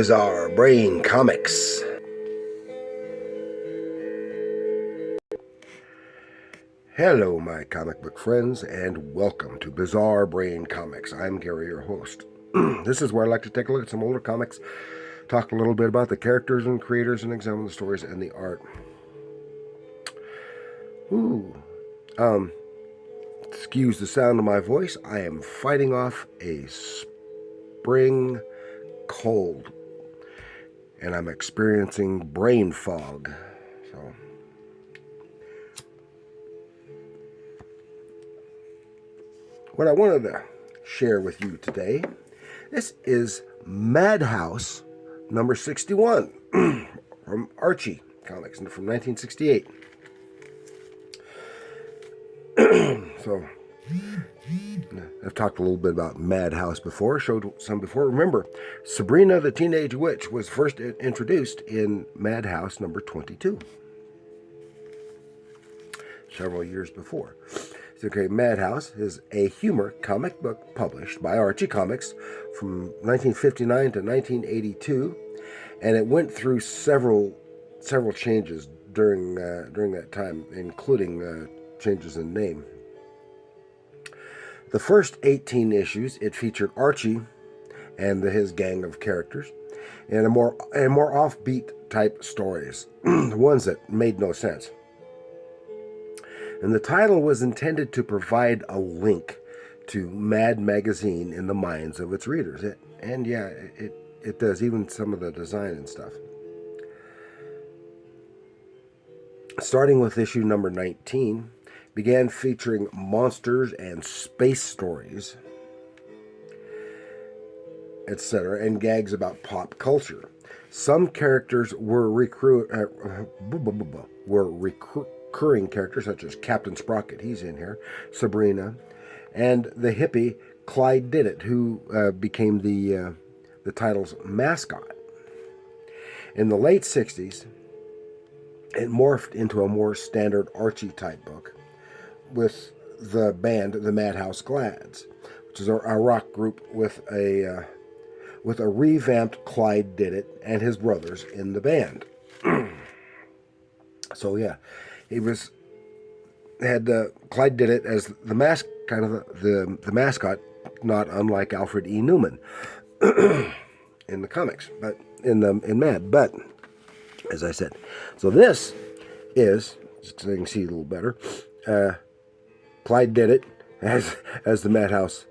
Bizarre Brain Comics. Hello, my comic book friends, and welcome to Bizarre Brain Comics. I'm Gary, your host. This is where I like to take a look at some older comics, talk a little bit about the characters and creators, and examine the stories and the art. Excuse the sound of my voice. I am fighting off a spring cold, and I'm experiencing brain fog. So, what I wanted to share with you today, this is MadHouse number 61 from Archie Comics from 1968. So, I've talked a little bit about MadHouse before, showed some before. Remember, Sabrina the Teenage Witch was first introduced in MadHouse number 22, several years before. Okay, MadHouse is a humor comic book published by Archie Comics from 1959 to 1982, and it went through several changes during that time, including changes in name. The first 18 issues, it featured Archie and his gang of characters, and more offbeat type stories, ones that made no sense. And the title was intended to provide a link to Mad magazine in the minds of its readers. It does, even some of the design and stuff. Starting with issue number 19, began featuring monsters and space stories, etc., and gags about pop culture. Some characters were recurring characters, such as Captain Sprocket, he's in here, Sabrina, and the hippie Clyde Didit, who became the title's mascot. In the late 60s, it morphed into a more standard Archie-type book with the band, the MadHouse Glads, which is a rock group with a revamped Clyde Didit and his brothers in the band. So yeah, he had Clyde Didit as the the mascot, not unlike Alfred E. Newman in the comics, but in Mad. But as I said, so this is, just so you can see a little better, Clyde Didit as the MadHouse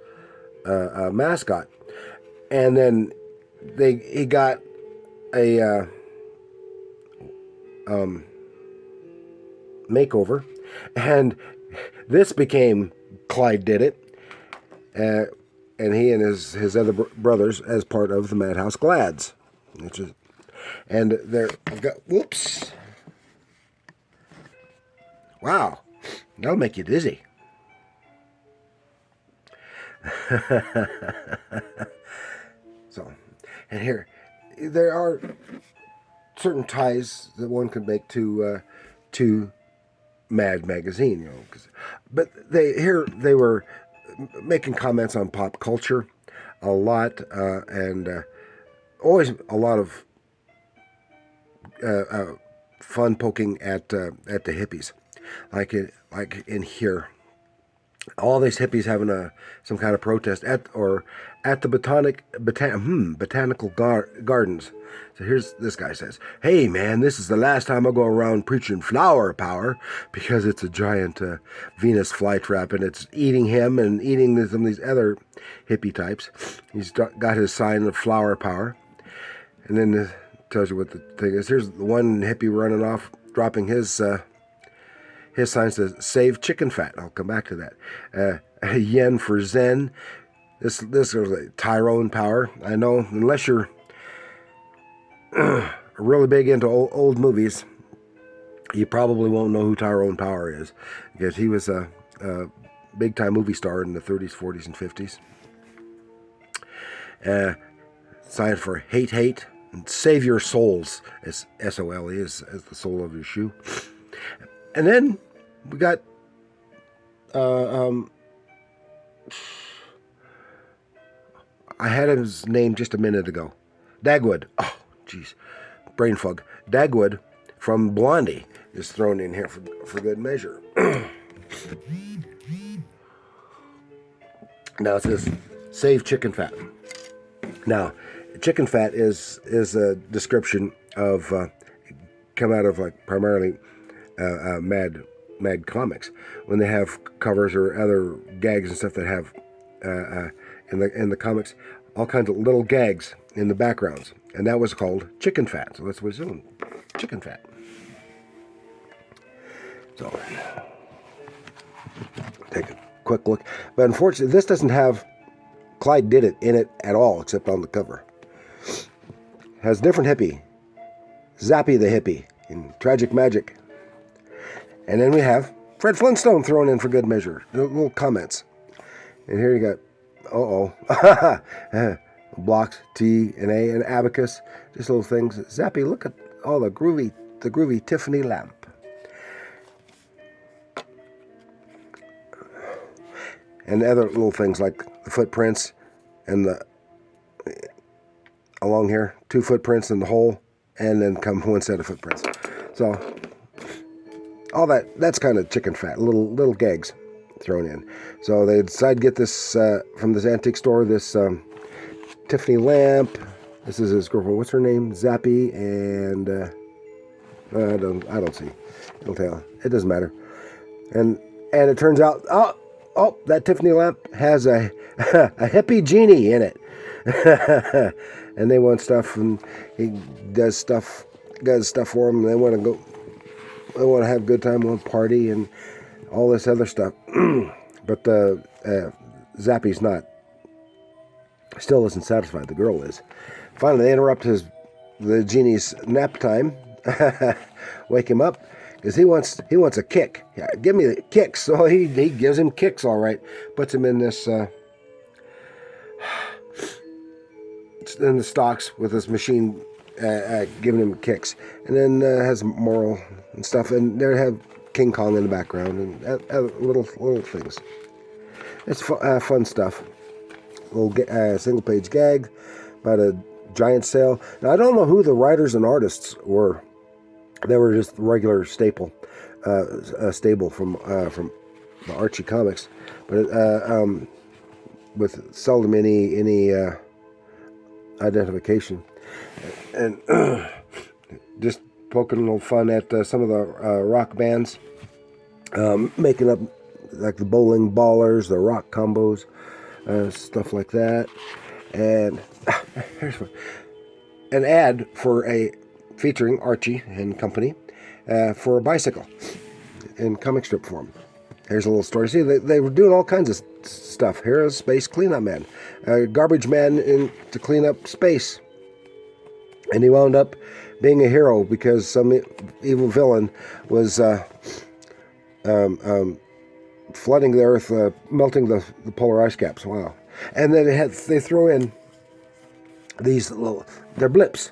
mascot, and then he got a makeover, and this became Clyde Didit, and he and his other brothers as part of the MadHouse Glads, and I've got, whoops, wow, that'll make you dizzy. So, and here, there are certain ties that one could make to Mad magazine, but they were making comments on pop culture a lot, and always a lot of fun poking at the hippies, like in here. All these hippies having some kind of protest at the botanical gardens. So here's this guy says, "Hey man, this is the last time I go around preaching flower power, because it's a giant Venus flytrap, and it's eating him and eating some of these other hippie types." He's got his sign of flower power, and then it tells you what the thing is. Here's the one hippie running off, dropping his sign says, "Save chicken fat." I'll come back to that. Yen for Zen. This is like Tyrone power. I know, unless you're really big into old movies, you probably won't know who Tyrone Power is, because he was a big-time movie star in the 30s, 40s, and 50s. Sign for hate, and save your souls, as SOLE is, as the sole of your shoe. And then we got I had his name just a minute ago. Dagwood. Oh, jeez. Brain fog. Dagwood from Blondie is thrown in here for good measure. Now it says, save chicken fat. Now, chicken fat is a description of, come out of like primarily Mad Comics, when they have covers or other gags and stuff that have in the comics all kinds of little gags in the backgrounds, and that was called chicken fat. So that's what it's doing, chicken fat. So take a quick look, but unfortunately, this doesn't have Clyde Did It in it at all, except on the cover. Has different hippie, Zappy the hippie in Tragic Magic. And then we have Fred Flintstone thrown in for good measure. Little comments. And here you got, blocks, T and A, and abacus. Just little things. Zappy, look at all the groovy Tiffany lamp. And other little things like the footprints and the, along here, 2 footprints in the hole, and then come 1 set of footprints. So, all that's kind of chicken fat, little gags thrown in. So they decided to get this from this antique store, this Tiffany lamp. This is his girlfriend. What's her name? Zappy, and I don't see. It'll tell. It doesn't matter. And it turns out, oh, that Tiffany lamp has a hippie genie in it. And they want stuff, and he does stuff for them. And they want to have a good time, want to party, and all this other stuff. But the Zappy's still isn't satisfied. The girl is. Finally, they interrupt the genie's nap time, wake him up, because he wants a kick. Yeah, give me the kicks. So he gives him kicks, all right. Puts him in this in the stocks with this machine, giving him kicks, and then has moral and stuff, and there have King Kong in the background and little things. It's fun stuff. Little single page gag about a giant sale. Now I don't know who the writers and artists were. They were just regular stable from the Archie comics, but with seldom any identification, and just poking a little fun at some of the rock bands, making up like the Bowling Ballers, the rock combos, stuff like that. And here's an ad featuring Archie and company for a bicycle in comic strip form. Here's a little story. See, they were doing all kinds of stuff. Here's Space Cleanup Man, garbage man to clean up space, and he wound up being a hero because some evil villain was flooding the Earth, melting the polar ice caps. Wow! And then they throw in these they're blips.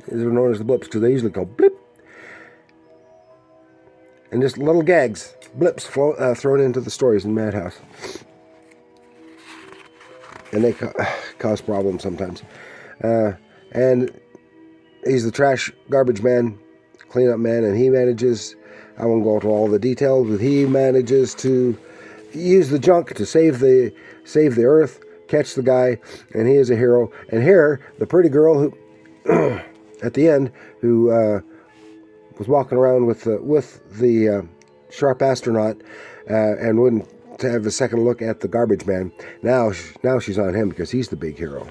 They're known as the blips because they usually go blip, and just little gags, blips thrown into the stories in MadHouse, and they cause problems sometimes. And he's the trash garbage man, cleanup man, and he manages, I won't go into all the details, but he manages to use the junk to save the Earth, catch the guy, and he is a hero. And here, the pretty girl who, at the end, who was walking around with the sharp astronaut and wouldn't have a second look at the garbage man. Now she's on him because he's the big hero.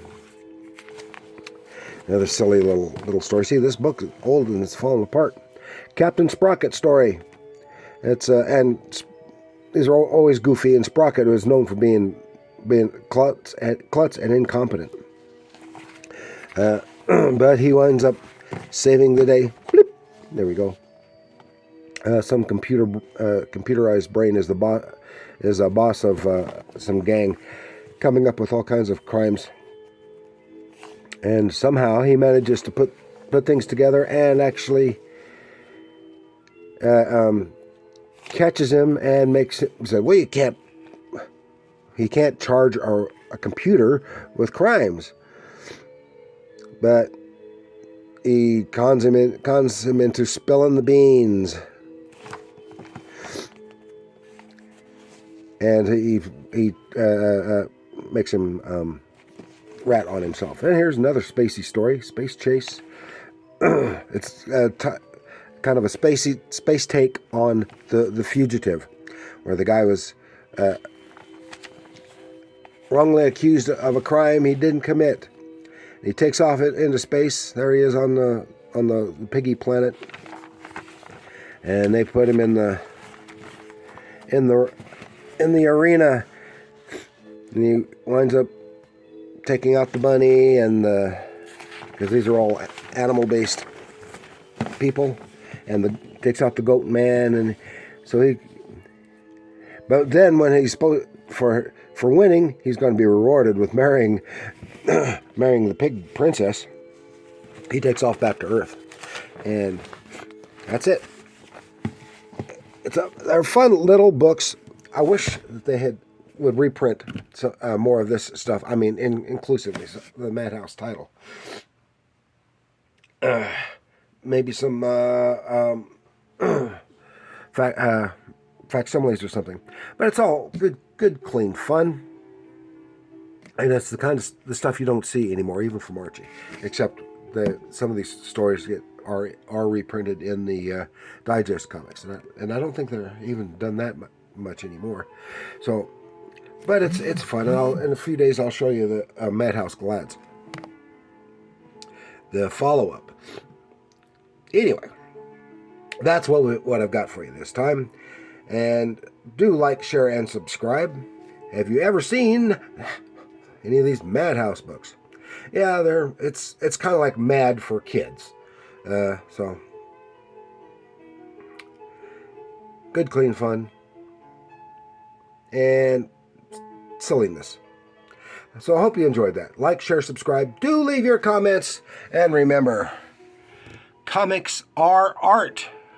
Another silly little story. See, this book is old and it's falling apart. Captain Sprocket story. It's and these are always goofy, and Sprocket was known for being klutz and incompetent. But he winds up saving the day. Bloop. There we go. Some computerized brain is a boss of some gang, coming up with all kinds of crimes. And somehow he manages to put things together and actually catches him and makes him say, well, he can't charge a computer with crimes. but he cons him into spilling the beans. And he makes him rat on himself. And here's another spacey story, Space Chase. It's kind of a space take on the Fugitive, where the guy was wrongly accused of a crime he didn't commit. He takes off into space. There he is on the piggy planet, and they put him in the arena, and he winds up taking out the bunny, and because these are all animal-based people, and takes out the goat man, and so but then when he's supposed for winning, he's going to be rewarded with marrying the pig princess. He takes off back to Earth, and that's it. They're fun little books. I wish that they would reprint more of this stuff. I mean, inclusively, the MadHouse title. Maybe some facsimiles or something. But it's all good, clean fun. And that's the kind of the stuff you don't see anymore, even from Archie. Except some of these stories are reprinted in the digest comics, and I don't think they're even done that much anymore. So, but it's fun. And in a few days I'll show you the MadHouse Glads, the follow-up. Anyway, that's what I've got for you this time. And do like, share, and subscribe. Have you ever seen any of these MadHouse books? Yeah, it's kind of like Mad for kids. So good, clean fun, and silliness. So I hope you enjoyed that. Like, share, subscribe. Do leave your comments, and remember, comics are art.